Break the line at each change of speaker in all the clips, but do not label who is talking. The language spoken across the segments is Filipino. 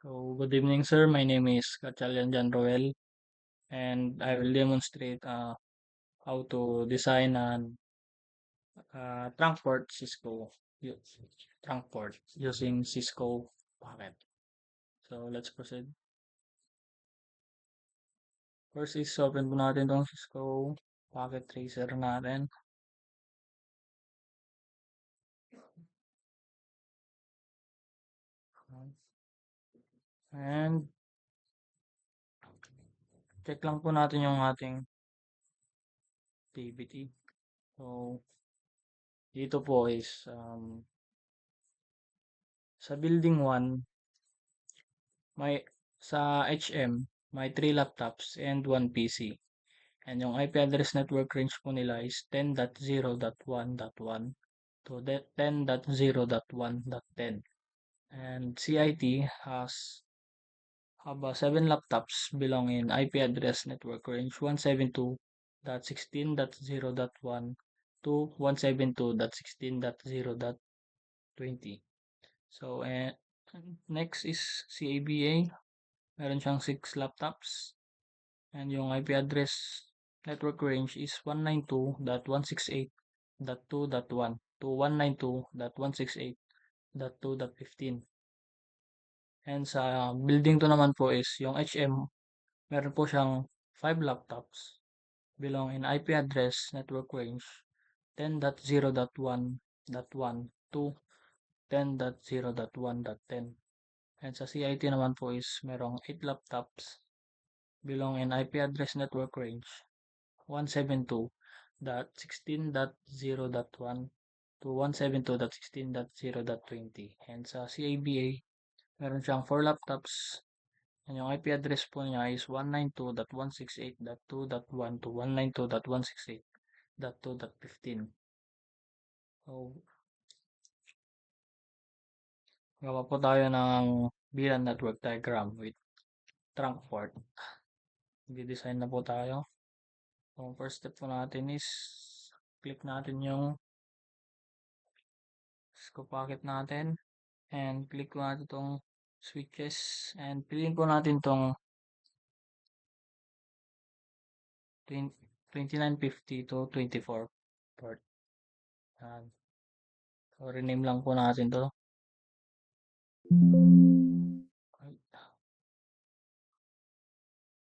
So, good evening, sir. My name is Gatchalian Jan Roel, and I will demonstrate how to design an trunk port Cisco u- trunk port using Cisco packet. So, let's proceed. First is open po natin tong Cisco packet tracer natin. And check lang po natin yung ating activity. So, dito po is sa building 1, may sa HM, may 3 laptops and 1 PC. And yung IP address network range po nila is 10.0.1.1 to 10.0.1.10. And CIT have 7 laptops belong in IP address network range 172.16.0.1 to 172.16.0.20. So, next is CABA. Meron siyang 6 laptops. And yung IP address network range is 192.168.2.1 to 192.168.2.15. And sa building to naman po is yung HM, meron po siyang 5 laptops belong in IP address network range 10.0.1.1 to 10.0.1.10. And sa CIT naman po is merong 8 laptops belong in IP address network range 172.16.0.1 to 172.16.0.20. And sa CABA, meron siyang 4 laptops. And yung IP address po niya is 192.168.2.1 to 192.168.2.15. So, gawa po tayo ng VLAN network diagram with trunk port. Di-design na po tayo. So, first step po natin is click natin yung Cisco packet natin. And click po natin itong switches. And piliin po natin itong 2950 to 24 port. Yan. So, rename lang po natin to.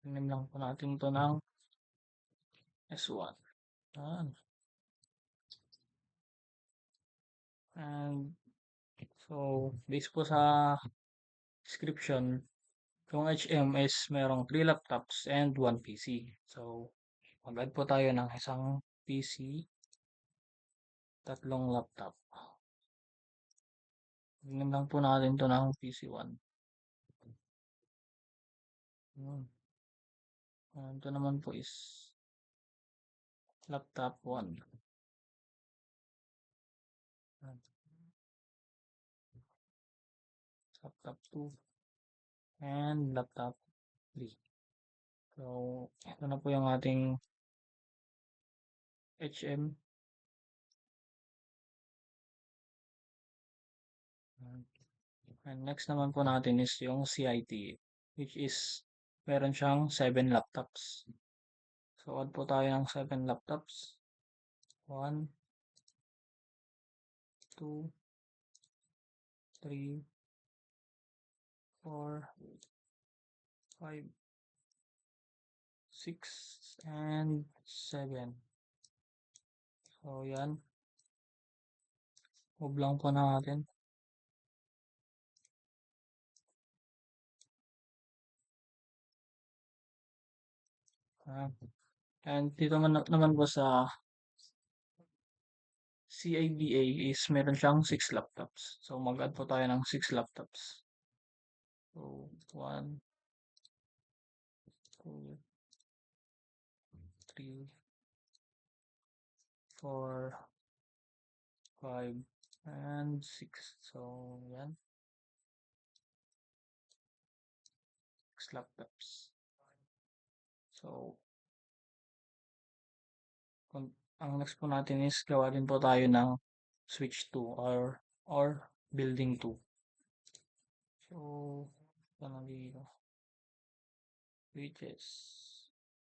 Rename lang po natin to ng S1. Yan. And so, based po sa description, yung HM is merong 3 laptops and 1 PC. So, mag-add po tayo ng isang PC, 3 laptop. Rename lang po natin to ng PC1. Ito naman po is laptop 1. Laptop 2 and laptop 3. So, ito na po yung ating HM. And next naman po natin is yung CIT, which is meron siyang 7 laptops. So, add po tayo ng 7 laptops. 1, 2, 3, 4, 5, 6, and 7. So, yan. Move lang po natin. And dito naman po sa CABA is meron siyang 6 laptops. So, mag-add po tayo ng 6 laptops. So, 1, 2, 3, 4, 5, and 6. So, yan. 6 laptops. So, ang next po natin is gawa din po tayo ng switch 2 or building 2. So, pa na dito. Switches.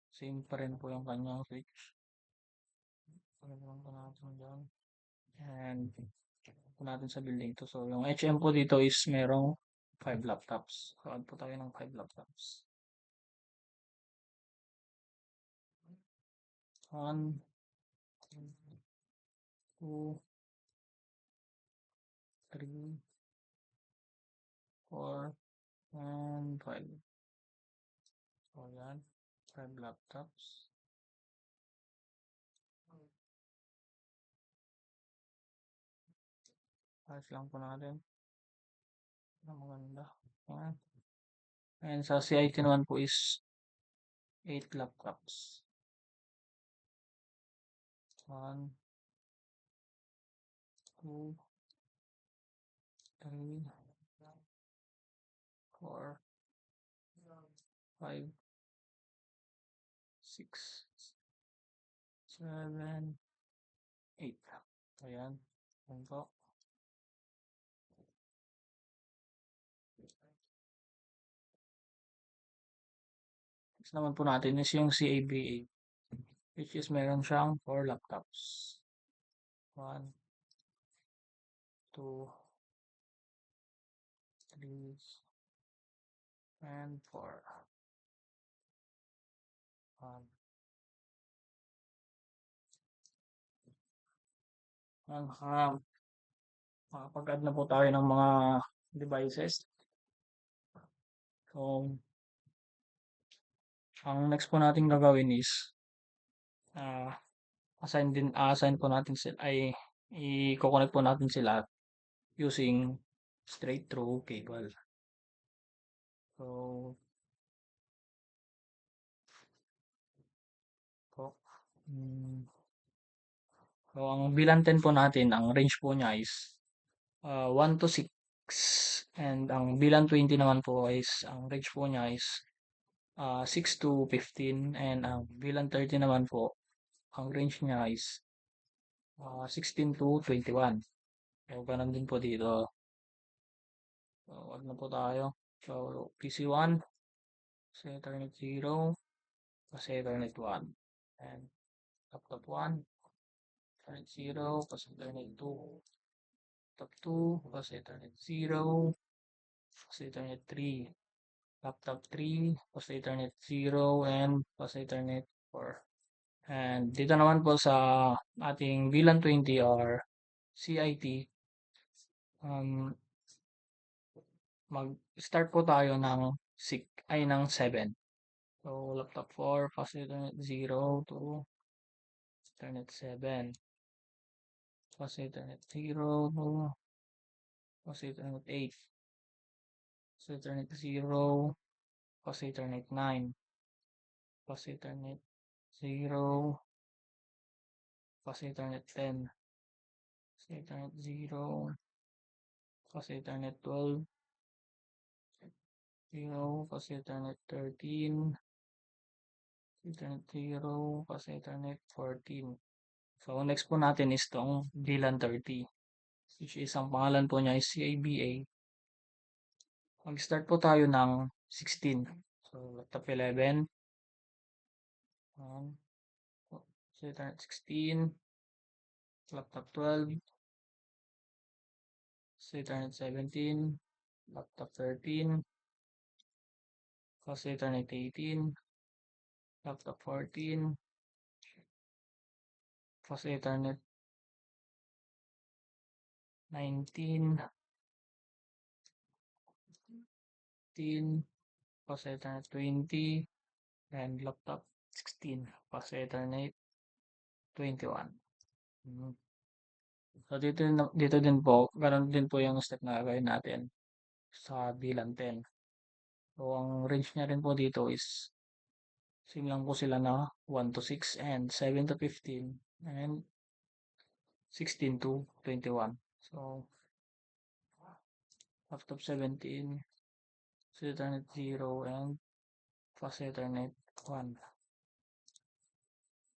Same pa rin po yung kanyang switch. Pagkaroon po natin dyan. And po natin sa building to. So yung HM po dito is merong 5 laptops. So add po tayo ng 5 laptops. 1, 2, 3, 4, and 5. So yan. 5 laptops. Ayos lang po natin. Maganda. Yan. And sa CIT naman po is 8 laptops. 1, 2, 3, 4, 5, 6, 7, 8. Ayan. Ayan po. Next naman po natin is yung CABA, which is meron siyang 4 laptops. 1, 2, 3, and 4. Makapag-add na po tayo ng mga devices. So, ang next po natin gagawin is assign po natin sila i-connect po natin sila using straight through cable. So, ang bilan 10 po natin, ang range po niya is 1 to 6. And ang bilan 20 naman po is, ang range po niya is 6 to 15. And ang bilan 30 naman po, ang range niya is 16 to 21. So, ganun din po dito. So, wag na po tayo. So, PC1, kasi Ethernet 0, kasi Ethernet 1. And laptop 1, Ethernet 0, kasi Ethernet 2. Laptop 2, kasi Ethernet 0, kasi Ethernet 3. Laptop 3, kasi Ethernet 0, and kasi Ethernet 4. And dito naman po sa ating VLAN 20 or CIT, mag-start po tayo ng 7. So, laptop 4, fast Ethernet 0 to Ethernet 7. Fast Ethernet 0 to fast Ethernet 8. Fast Ethernet 0, fast Ethernet 9. Fast Ethernet 0, fast Ethernet 10. Fast Ethernet 0, fast Ethernet 12. 0, fast Ethernet 13. Ethernet 0, fast Ethernet 14. So, next po natin is itong VLAN 30, which is ang pangalan po niya is CABA. Mag-start po tayo ng 16. So, laptop 11. So, Ethernet 16. Laptop 12. So, Ethernet 17. Laptop 13. Fast Ethernet 18. Laptop 14. Fast Ethernet 19. 15. Fast Ethernet 20. And laptop 16. Fast Ethernet 21. So, dito din po, ganun din po yung step na gagawin natin sa VLAN 10. So, ang range niya rin po dito is same lang po sila na 1 to 6 and 7 to 15 and 16 to 21. So, laptop 17, fast Ethernet 0 and fast Ethernet 1.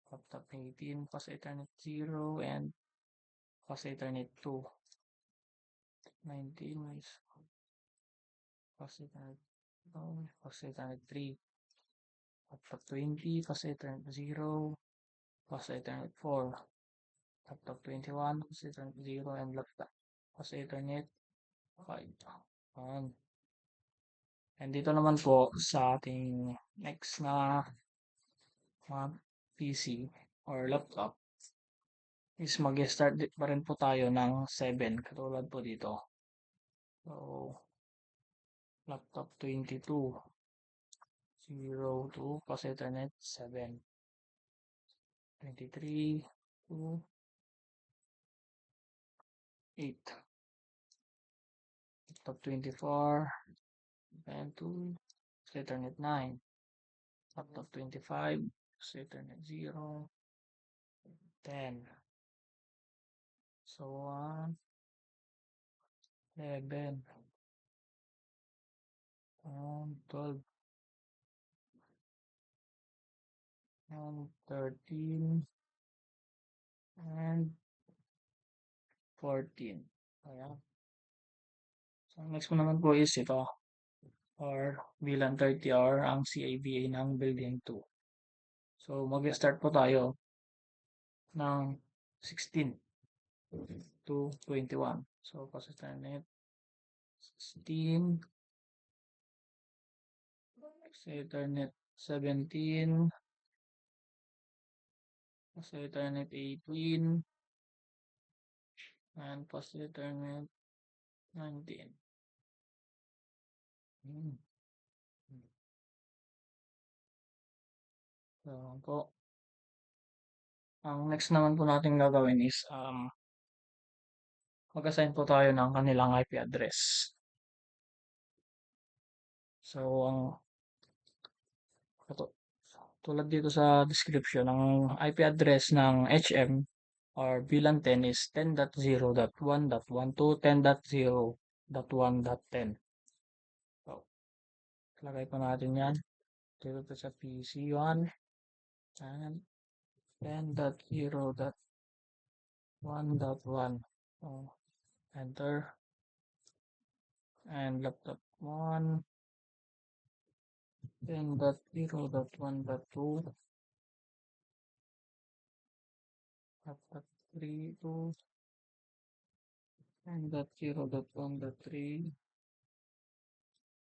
Laptop 18, fast Ethernet 0 and fast Ethernet 2. 19 is fast Ethernet Fast Ethernet 3, laptop 20, Fast Ethernet 0, Fast Ethernet 4, laptop 21, Fast Ethernet 0, and laptop Fast Ethernet 5. Yan. And dito naman po sa ating next na mga PC or laptop is mag-start pa rin po tayo ng 7 katulad po dito. So, laptop 22, 0 to Fast Ethernet 7, 23 to 8, laptop 24, and to Fast Ethernet 9, laptop 25, Fast Ethernet 0, 10, so on, 11, 12, and 13, and 14. Ayan. So, next ko naman po is ito, or VLAN 30R ang CAVA ng building 2. So, mag-start po tayo ng 16 to 21. So, Fast Ethernet 16, Fast Ethernet 17, Fast Ethernet 18, and Fast Ethernet 19. So, po, ang next naman po natin gagawin is mag-assign po tayo ng kanilang IP address. So, ang tulad dito sa description, ang IP address ng HM or VLAN 10 is 10.0.1.1 to 10.0.1.10. So, lagay po natin yan dito po sa PC1 and 10.0.1.1. So, enter, and laptop 1, 10.0.1.2, laptop 3 to 10.0.1.3,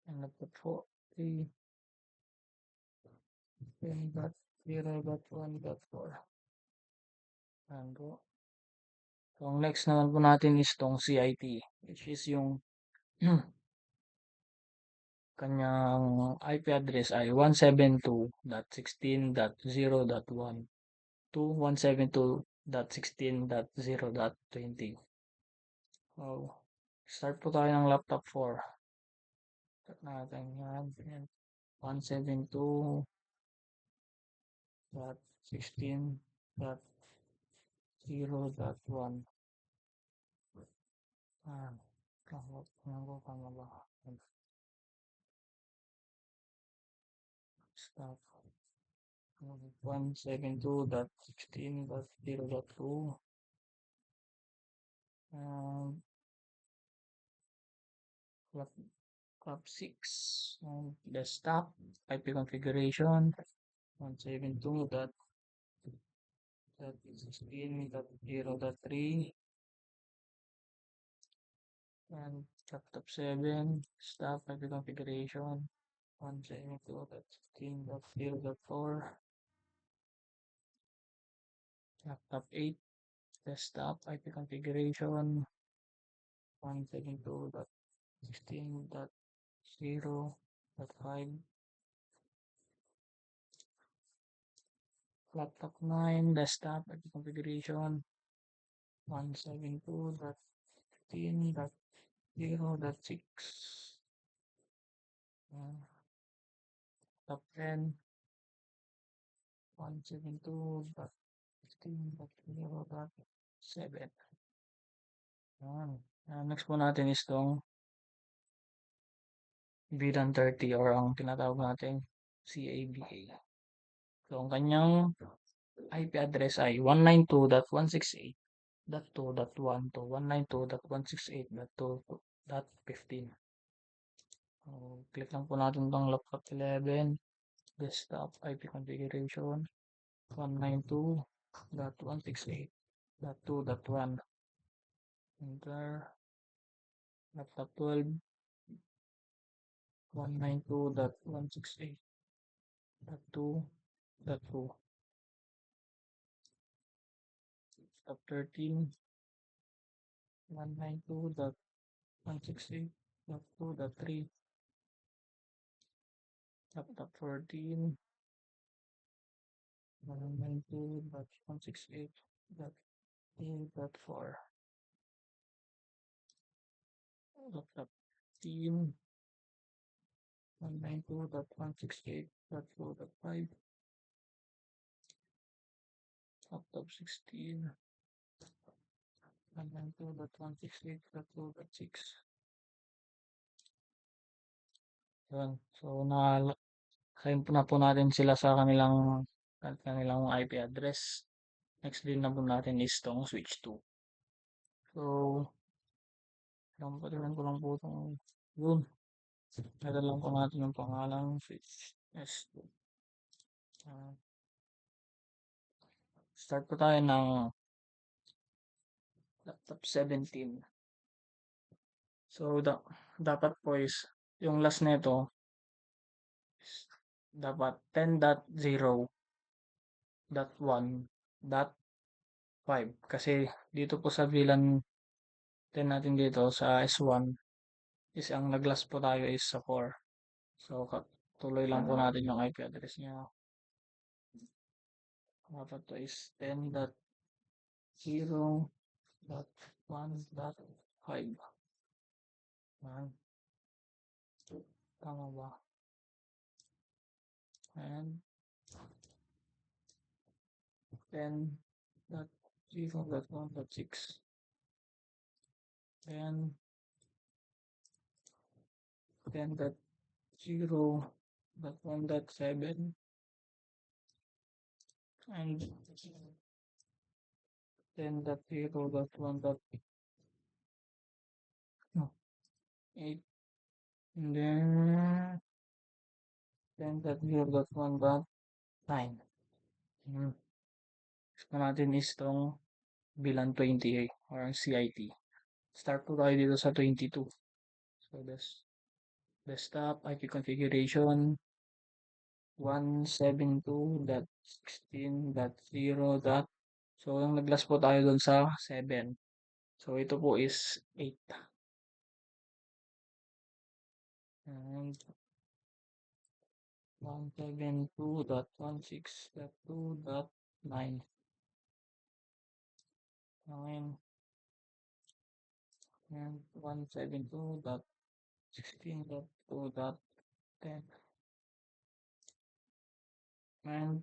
and laptop 4, 3, 10.0.1.4. Ayan po. So, ang next naman po natin is tong CIT, which is yung kanyang IP address ay 172.16.0.1 to 172.16.0.20. So, start po tayo ng laptop 4. Start natin yan. 172.16.0.1. Tama ba? Stop. 172.16.0.2. Laptop 6. Desktop. IP configuration. 172.16.0.3. And laptop 7. Desktop IP configuration. 172.16.0.4. Laptop 8. Desktop IP configuration 172.16.0.5. Laptop 9. Desktop IP configuration 172.15.0.6. Laptop 10. 172.15.0.7. Next po natin is tong VLAN 30 or ang tinatawag natin CAVA. So, ang kanyang IP address ay 192.168.2.1 to 192.168.2.15. I-click lang po natin tong laptop 11, desktop IP configuration, 192.168.2.1, enter, laptop 12, 192.168.2.2, laptop 13, 192.168.2.3, laptop 14, 192.168.2.4, laptop 15, 192.168.2.5, laptop 16, 192.168.2.6. Yun. So, assign po na po natin sila sa kanilang IP address. Next din na po natin is tong switch 2. So, patinan ko lang po itong yun. Meron lang po natin yung pangalang switch S2. Start po tayo ng laptop 17. So, dapat po is yung last nito dapat 10.0.1.5 kasi dito po sa VLAN 10 natin dito sa S1 is ang naglas po tayo is sa 4. So, tuloy lang po natin yung IP address niya. Dapat to is 10.0.1.5. Tama ba? And 10.0.1.6. And 10.0.1.7 and 10.0.1.8 and then 10.0.1.9. Gusto natin is itong VLAN 20 or CIT. Start po tayo dito sa 22. So, desktop IP configuration 172.16.0. So, yung naglas po tayo dun sa 7. So, ito po is 8. And 172.16.2.9. 9. And 172.16.2.10. And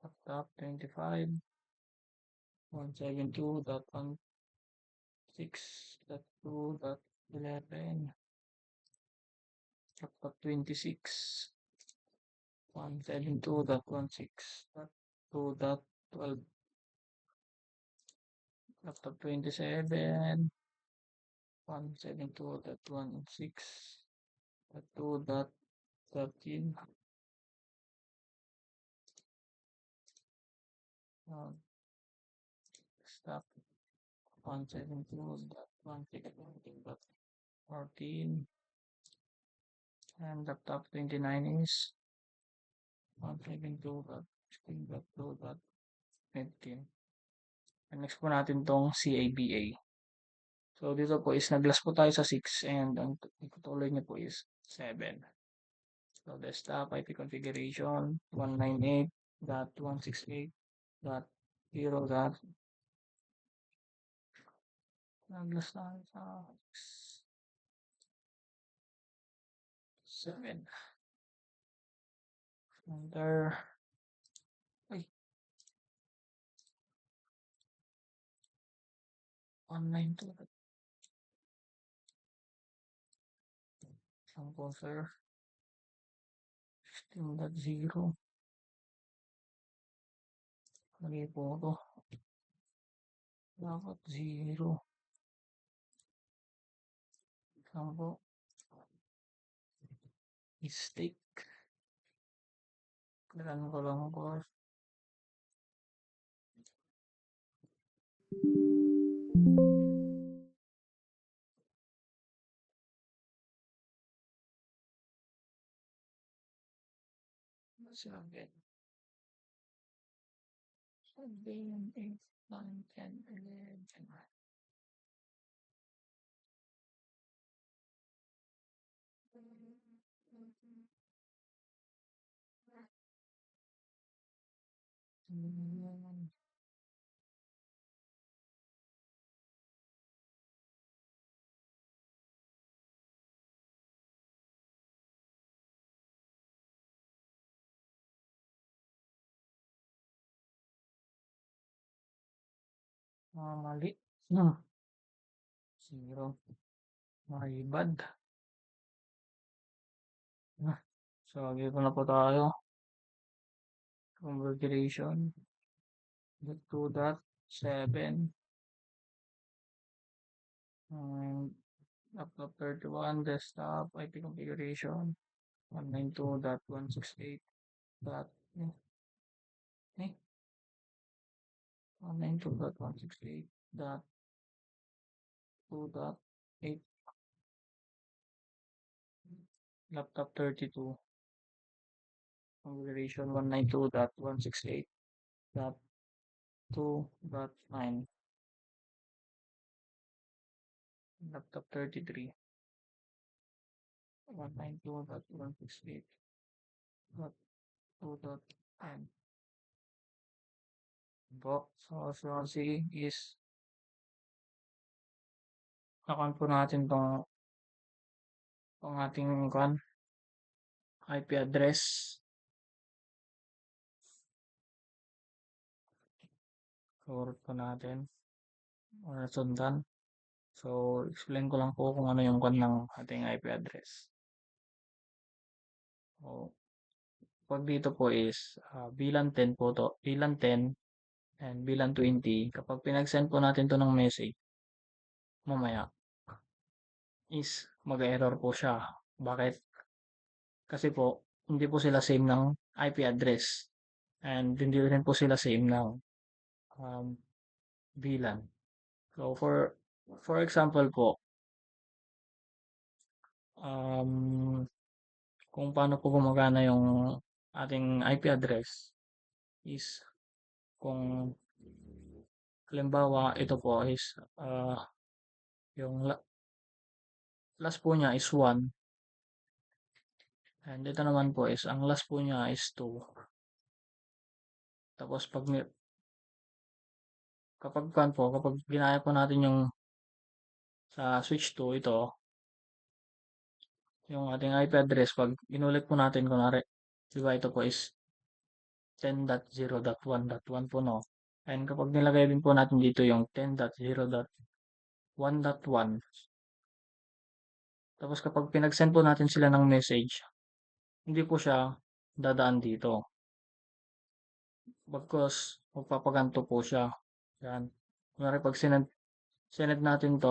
laptop 25. 172.16.2.11. Laptop 26. 172.16.2.12. Laptop 27. 172.16.2.13. Stop 172.116.14. And laptop 29 is 172.16.2.15. And next po natin tong CABA. So, dito po is naglas po tayo sa 6 and ang itutuloy niya po is 7. So, desktop IP configuration 198.168.0. Naglas tayo sa 7. Enter. Ay. Online to. Isang po, sir. 16.0. Lagay po ito. Dapat 0. Isang po. Mistake. Kailan ko lang po. Seven, 8, 9, 10, 11. Mali. Hmm. Zero. Maribad. So, dito na po tayo. Configuration. Get to that. 7. And laptop 31. Desktop. IP configuration. 192.168. Dot. Eh. 192.168. Dot. 2.8. Laptop 32. Configuration 192.168.2.9. Laptop 33. 192.168.2.10. Po. So C is account po natin tong ating IP address. Forward po natin or sundan. So, explain ko lang po kung ano yung ng ating IP address. So, pag dito po is VLAN 10 po to. VLAN 10 and VLAN 20. Kapag pinag-send po natin to ng message, mamaya is mag-error po siya. Bakit? Kasi po, hindi po sila same ng IP address. And hindi rin po sila same ng um, VLAN. So, for example po, um, kung paano po gumagana yung ating IP address is kung halimbawa ito po is yung last po niya is 1 and ito naman po is ang last po niya is 2. Tapos kapag ginaya po natin yung sa switch 2 ito yung ating IP address pag inulit po natin kunwari di ba ito po is 10.0.1.1 po no. And kapag nilagay din po natin dito yung 10.0.1.1 tapos kapag pinag-send po natin sila ng message, hindi po siya dadaan dito. Bagkus magpapaganto po siya. Yan. Kunwari pag sinend natin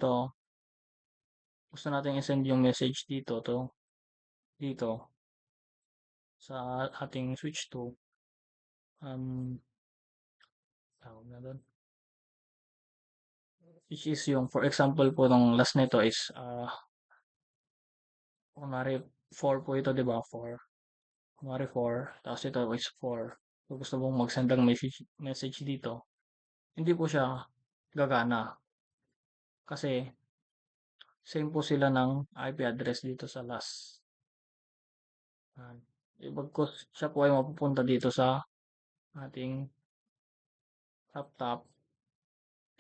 to, gusto natin i-send yung message dito sa ating switch to tawag na doon. Which is yung for example po ng last nito is kunwari 4 po ito, 'di ba? 4. Kunwari 4, tapos ito is 4. So gusto mong mag-send ng message dito, hindi po siya gagana kasi same po sila ng IP address dito sa last. Bagkus siya po ay mapupunta dito sa ating laptop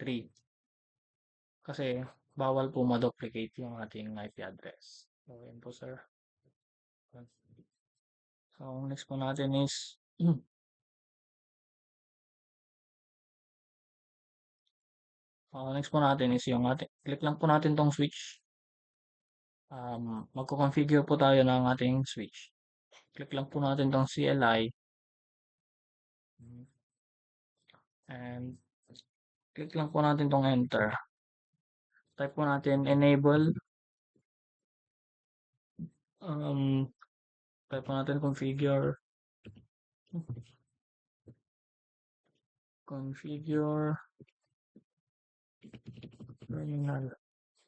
3 kasi bawal po ma-duplicate yung ating IP address. So, yun po sir. So, next po natin is next po natin is yung ating click lang po natin tong switch. Magko-configure po tayo ng ating switch. Click lang po natin tong CLI and click lang po natin tong enter. Type po natin enable Um, Type po natin configure terminal.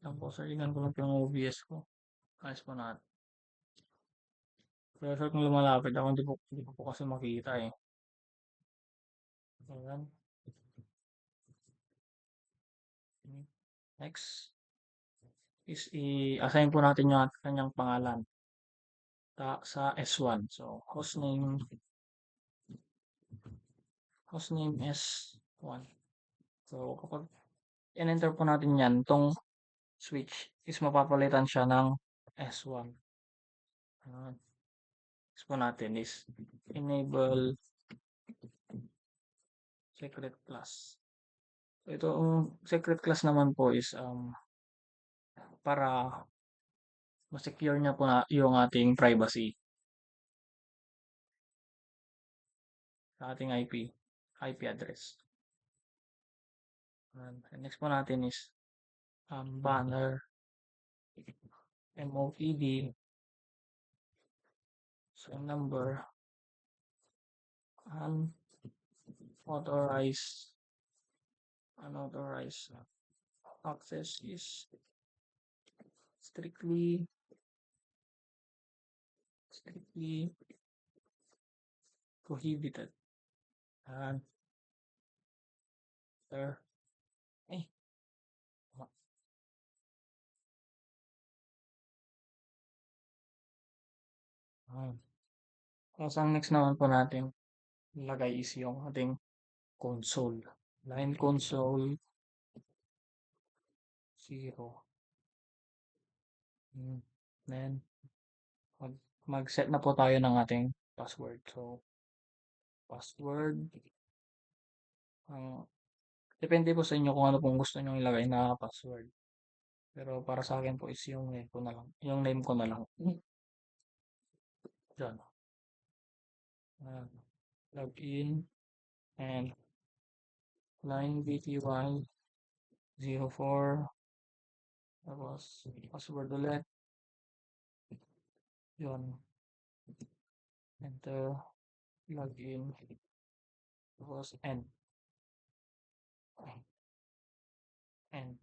Lang po, salingan ko lang po yung OBS ko. Ayos po natin. Pero kung lumalapit ako, hindi ko po kasi makita eh. Ayan. Next is i-assign po natin yung kanyang pangalan sa S1. So, hostname S1. So, kapag in-enter po natin yan, itong switch is mapapalitan siya ng S1. Next po natin is enable secret class. So, itong secret class naman po is para ma-secure niya po na yung ating privacy sa ating IP address. And next po natin is banner MOTD so number unauthorized unauthorized access is strictly prohibited. And there ay tapos ang next naman po natin ilagay is yung ating console. Line console 0. Then mag-set na po tayo ng ating password. So password depende po sa inyo kung ano pong gusto niyo ilagay na password. Pero para sa akin po is yung name ko na lang. Yung name ko na lang. Diyan. Login and line bty 04 tapos password ulit. Yun. Enter. Login. Tapos end. End.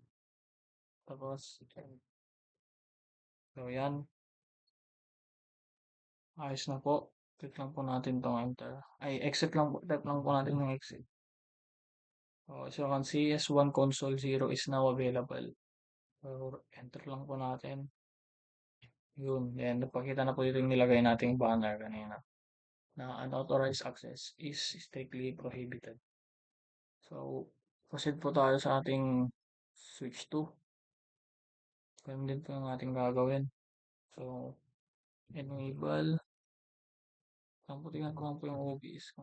Tapos end. So yan. Ayos na po. Click lang po natin tong enter. Ay, exit lang po. Type lang po natin yung exit. So you can see S1 console 0 is now available. So enter lang po natin. Yun. Then napakita na po dito yung nilagay nating banner kanina. Na unauthorized access is strictly prohibited. So proceed po tayo sa ating switch 2. Ganun din po yung ating gagawin. So enable. Ang putingan ko lang po yung OBS.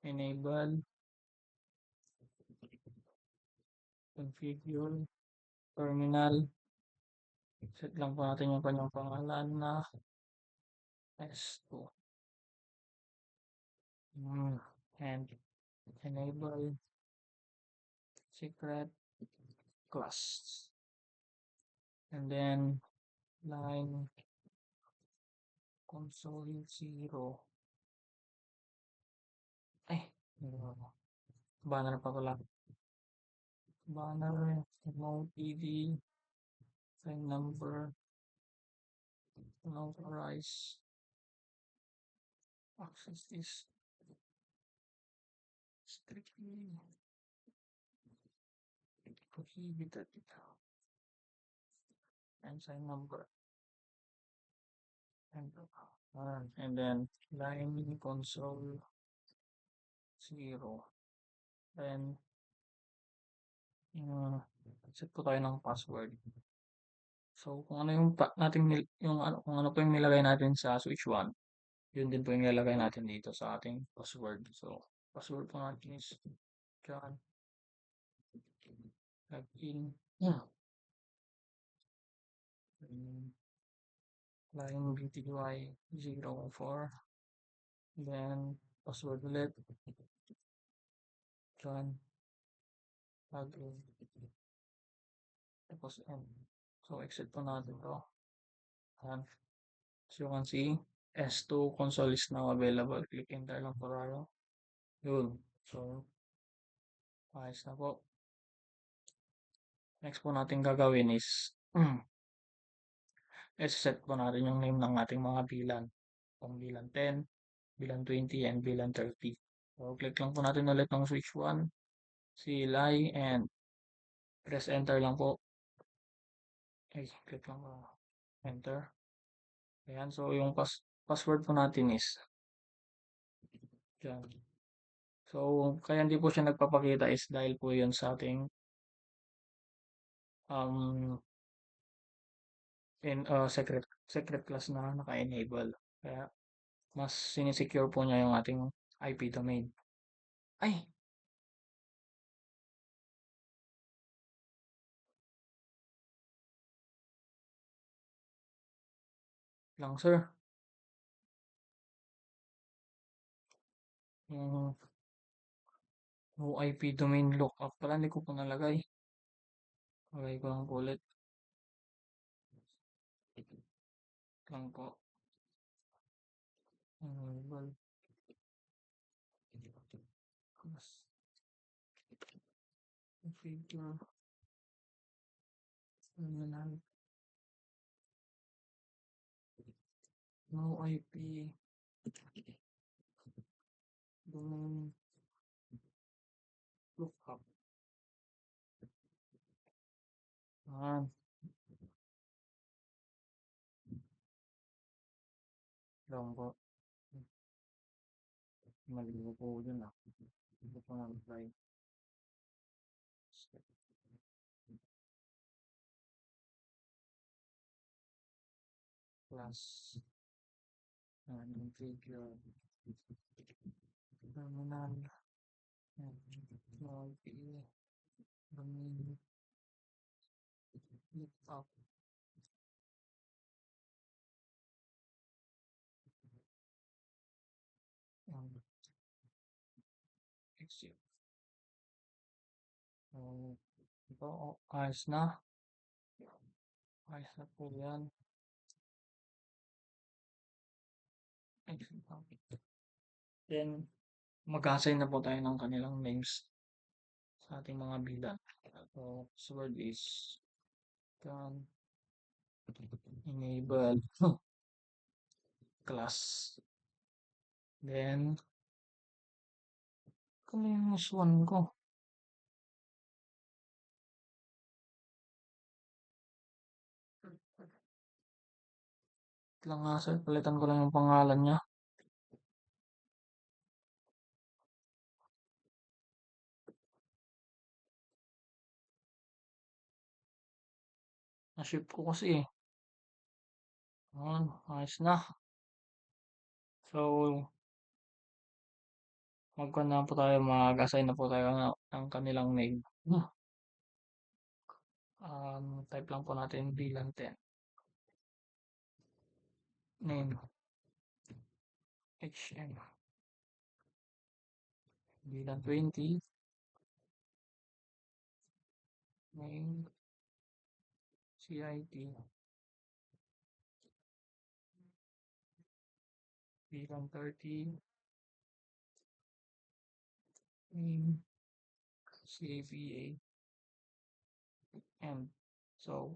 Enable. Configure. Terminal. Set lang po natin yung kanyang pangalan na S2. And enable secret class. And then line console 0. Ay, banner pa pala. Banner, MOTD, sign number, unauthorized access is strictly prohibited. And sign number. And then line console 0. Then set po tayo ng password. So kung ano yung kung ano po yung nilagay natin sa switch 1, yun din po yung nilalagay natin dito sa ating password. So password po natin is John login. Line bty 04. Then password ulit. John login. Tapos N. So, exit po natin to. Ayan. As you can see, S2 console is now available. Click enter lang po tayo. Yun. So, ayos na po. Next po natin gagawin is set po natin yung name ng ating mga bilan. Kung bilan 10, bilan 20, and bilan 30. So, click lang po natin ulit ng switch 1, CLI, and press enter lang po. Okay, click lang po. Enter. Ayan, so yung password po natin is dyan. So, kaya hindi po siya nagpapakita is dahil po yun sa ating um, secret class na naka-enable. Kaya, mas sinisecure po niya yung ating IP domain. Ay! Lang sir. Yung no IP domain lookup pala hindi ko po nalagay. Lagay ko lang po ulit. Lang po. Enable. Class. Configure. Terminal. No IP. Domain lookup. Ayan. Lang po. Mali ko po dun ah. Hindi ko na try. Class. Configure. Terminal. No IP. Domain lookup. Exit. Ito, ayos na. Ayos na po yan. Then, mag-assign na po tayo ng kanilang names sa ating mga bilang. So, password is can enable class. Then, kung yung one ko. Lang nga sir, palitan ko lang yung pangalan niya. Na-ship ko kasi eh. Ayan, ayos na. So, na po tayo, mag-assign na po tayo ng kanilang name. Type lang po natin bilang 10. Name. HM. Bilang 20. Name. CIT. Bilang 30. Name. CAVA. And so,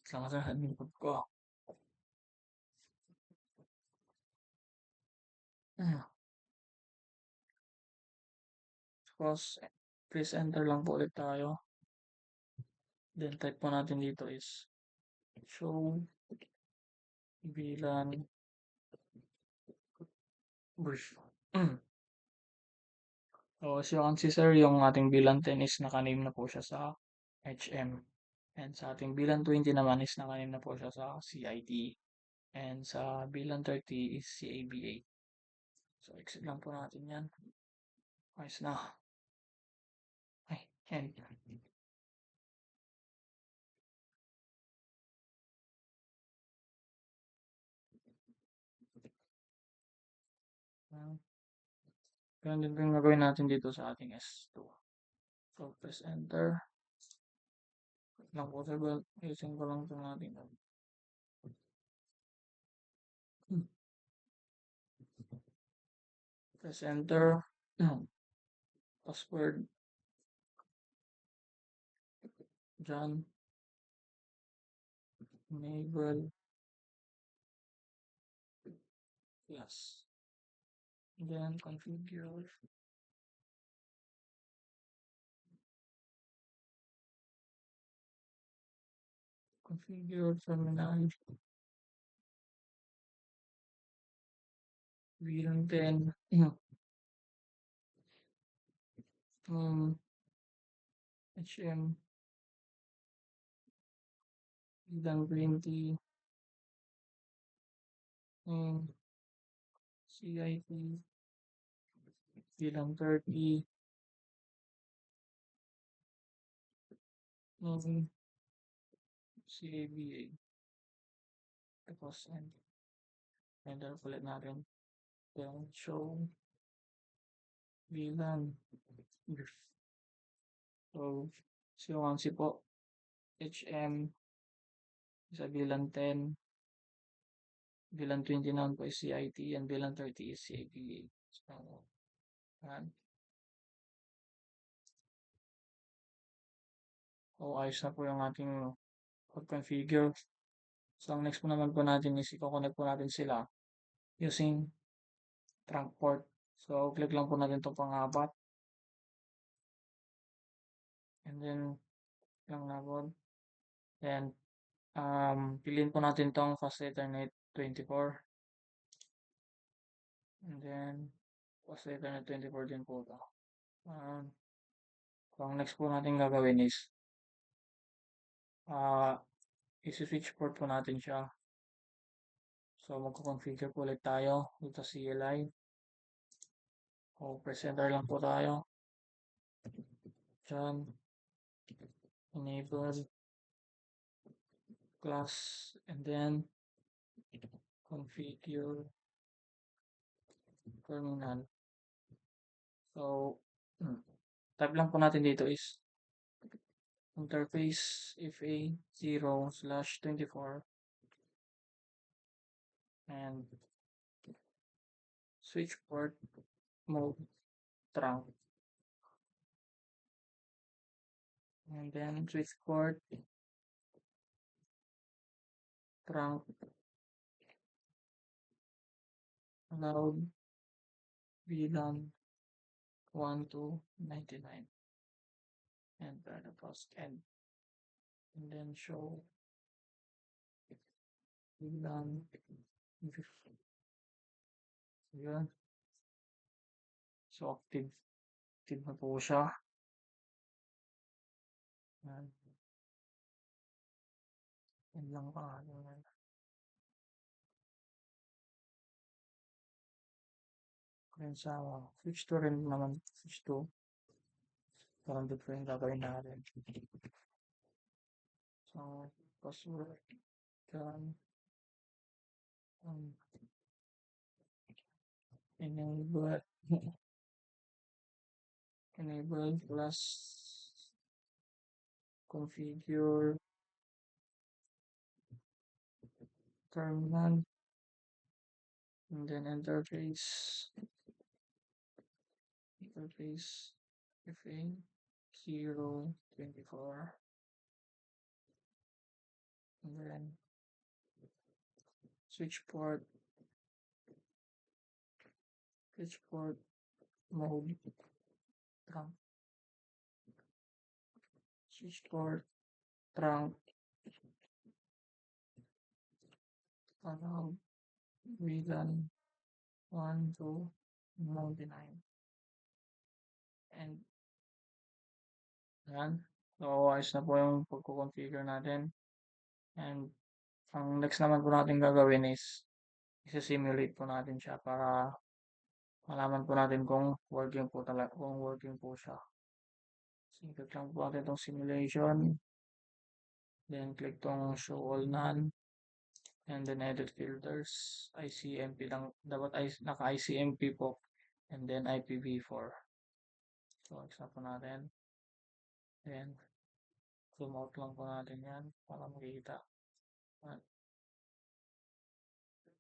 sama sa input ko. Tapos, press enter lang po ulit tayo. Then, type po natin dito is show bilan version. So, as you can see sir, yung ating bilan 10 is nakaname na po siya sa HM. And sa ating bilan 20 naman is nakaname na po siya sa CIT. And sa bilan 30 is CABA. So, exit lang po natin yan. Ayos na. Ay, end. Ganun din po yung gagawin natin dito sa ating S2. So, press enter. Wait lang po sir, ayusin ko lang ito natin. Press enter. Password. Dyan. Enable. Yes. Then configure. Configure terminal. VLAN 10. HM. VLAN 20. CIP. VLAN 30. CABA. Tapos enter ulit natin. Then show VLAN. So, C1C po. HM. Sa VLAN 10. VLAN 20 naman po is CIT and VLAN 30 is CABA. So, yan. So, ayos na po yung ating pag-configure. So, ang next po naman po natin is i-connect po natin sila using trunk port. So, click lang po natin itong pang-apat. And then, lang na po. Then, piliin po natin itong Fast Ethernet 24. And then, Fast Ethernet 24 din po ito. So, ang next po natin gagawin is isi-switch port po natin siya. So, magko-configure po ulit tayo dito sa CLI. O, press enter lang po tayo. Diyan. Enable. Class. And then, configure terminal. So, type lang po natin dito is interface FA 0/24 and switch port mode trunk. And then switch port trunk allowed VLAN 1 to 99. Enter the post end. And then show VLAN 50. Yun. So, active. Active na po siya. Yan. Yan lang pa. Yan sa switch to rin naman. Switch to. Parang dito yung gagawin natin. So, password. Done. Enable. Enable plus configure terminal and then interface FA 0/24 and then switch port mode trunk switch port trunk around VLAN 1 to 99 and yan. So, ayos na po yung pagko-configure natin. And ang next naman po natin gagawin is isa-simulate po natin siya para malaman po natin kung working po siya. So, click lang po natin itong simulation. Then, click tong show all none. And then, edit filters. ICMP lang. Dapat naka-ICMP po. and then IPv4. So, exam po natin. Then, zoom out lang po natin yan para makikita.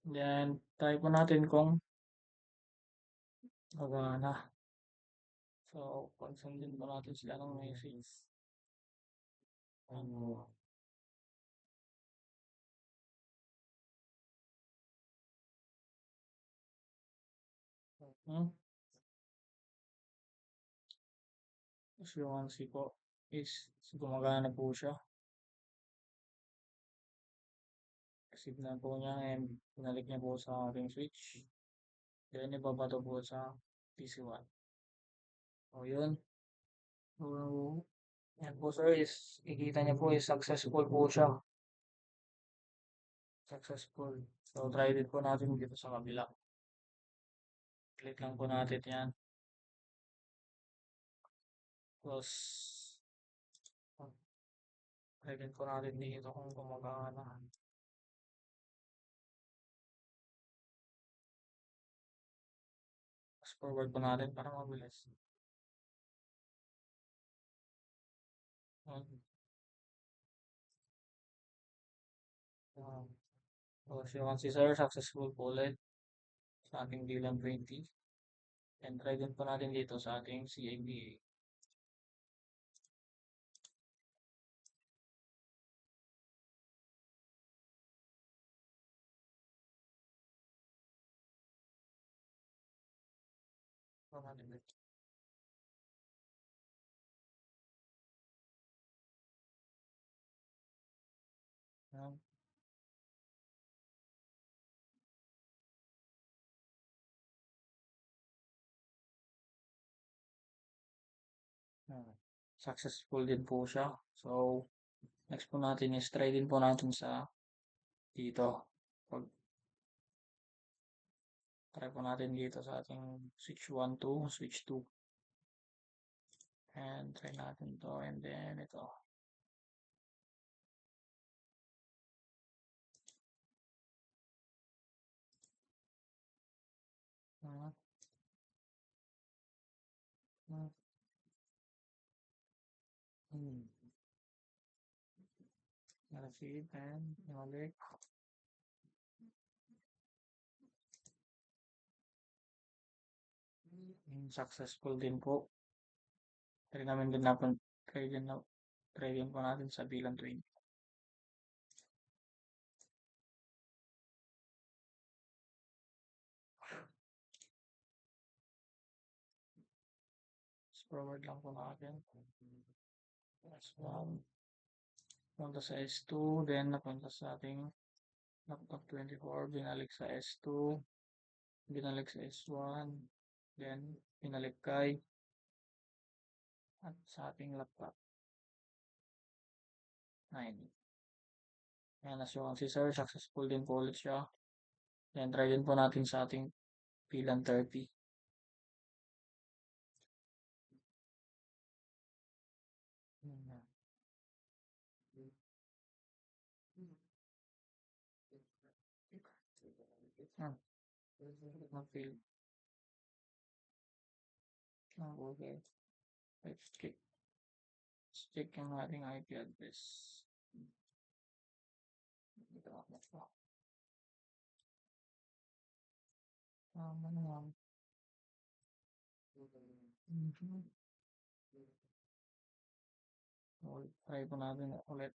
Then, try po natin kung gawa na. So, pagsundin po natin sila ng message. Ano, hmm? Assurance po is gumagana po siya. Receive na po niya and pinalik niya po sa ating switch. Then, ibabato po sa PC1. So, yun. So, yan po sir is, ikita niya po is successful po siya. Successful. So, try din po natin dito sa kabila. Click lang po natin yan. Tapos, try din po natin dito kung gumagana. Fast forward po natin para mabilis. So, as you can see sir, successful po ulit sa ating DLAN 20. And try din po natin dito sa ating CABA. So, natin dito. Yan. Yan. Successful din po siya. So, next po natin is try din po natin sa dito. Pag try po natin dito sa ating switch 1 to switch 2. And try natin to and then ito. Uh, uh, hmm. Receive and balik. Successful din po. Try namin din natin try din po natin sa bilang 20. Forward lang po natin. S1. Punta sa S2. Then napunta sa ating laptop 24. Binalik sa S2. Binalik sa S1. Then binalik kay at sa ating laptop 9. Ayan, as you can see sir, successful din po ulit siya. Then try din po natin sa ating VLAN 30. Okay. Okay. Let's check yung ating IP address. Tama naman. Try po natin ulit.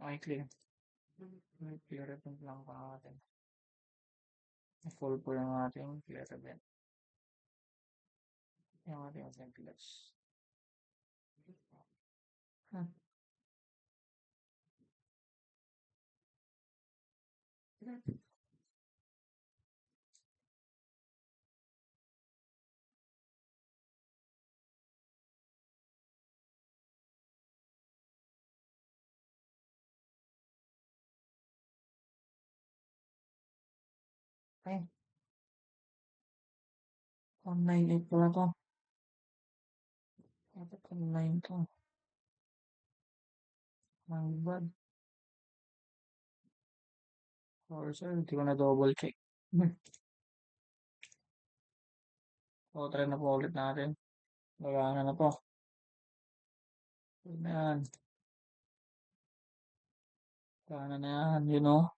Okay, clear. Clear event lang pa natin. Full po yung ating clear event. Yung ating templates. Okay. 198 pala to. Dapat online 'to. My bad. Sorry sir, hindi ko na double check. So, try na po ulit natin. Gagana na po. Yun na yan. Gana na yan. You know.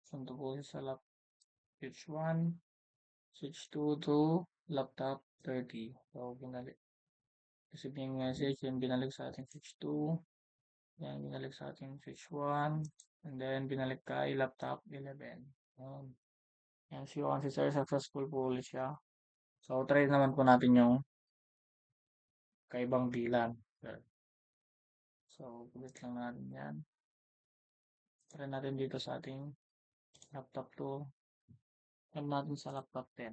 Sunto po siya sa switch 1, switch 2 to laptop 30. So, binalik. Receive niya yung message. Then, binalik sa ating switch 2. Yan, binalik sa ating switch 1. And then, binalik kay laptop 11. Yan. Yan, si Juan si Sir. Successful po ulit siya. So, try naman po natin yung kaibang bilang. So, ulit lang natin yan. Try natin dito sa ating laptop 2. Try natin sa laptop 10.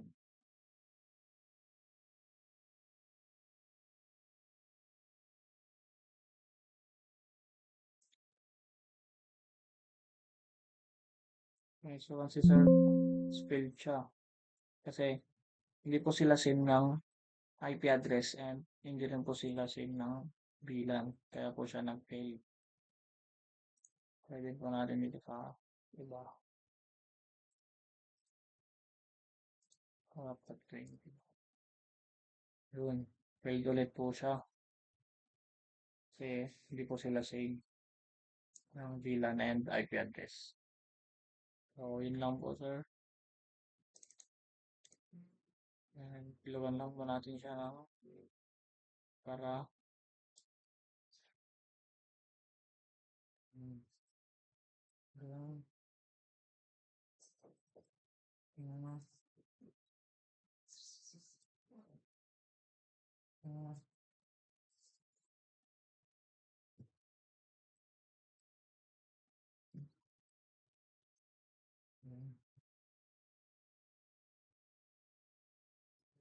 Okay, so si Sir, spelled siya. Kasi, hindi po sila same ng IP address and hindi rin po sila same ng bilang. Kaya po siya nag-fail. Pwede po natin dito sa iba. Laptop 20. Yun. Failed ulit po siya. Kasi hindi po sila same ng VLAN and IP address. So, yun lang po, sir. And pilugan lang po natin siya para mm, ganun, mm, mm, mm.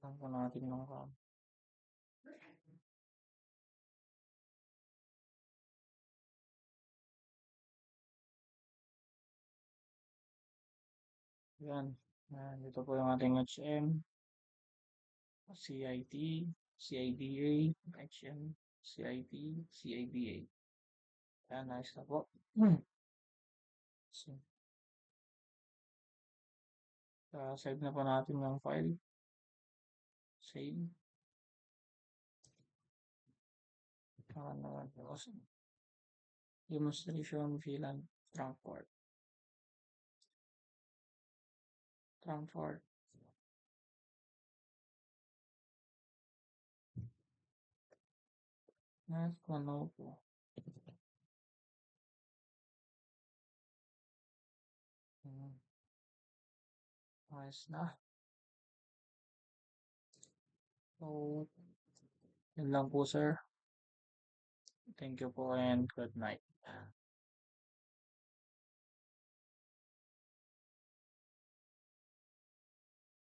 Lang po natin yung yan. Yan. Dito po yung ating HM, CIT, CIDA, HM, CIT, CIDA. Yan, nice na po. So, save na po natin yung file. Save. Para naman po. Demonstration VLAN Frankfurt. Frankfurt. Nice ano po. Nice na. So, yun lang po sir. Thank you po and good night.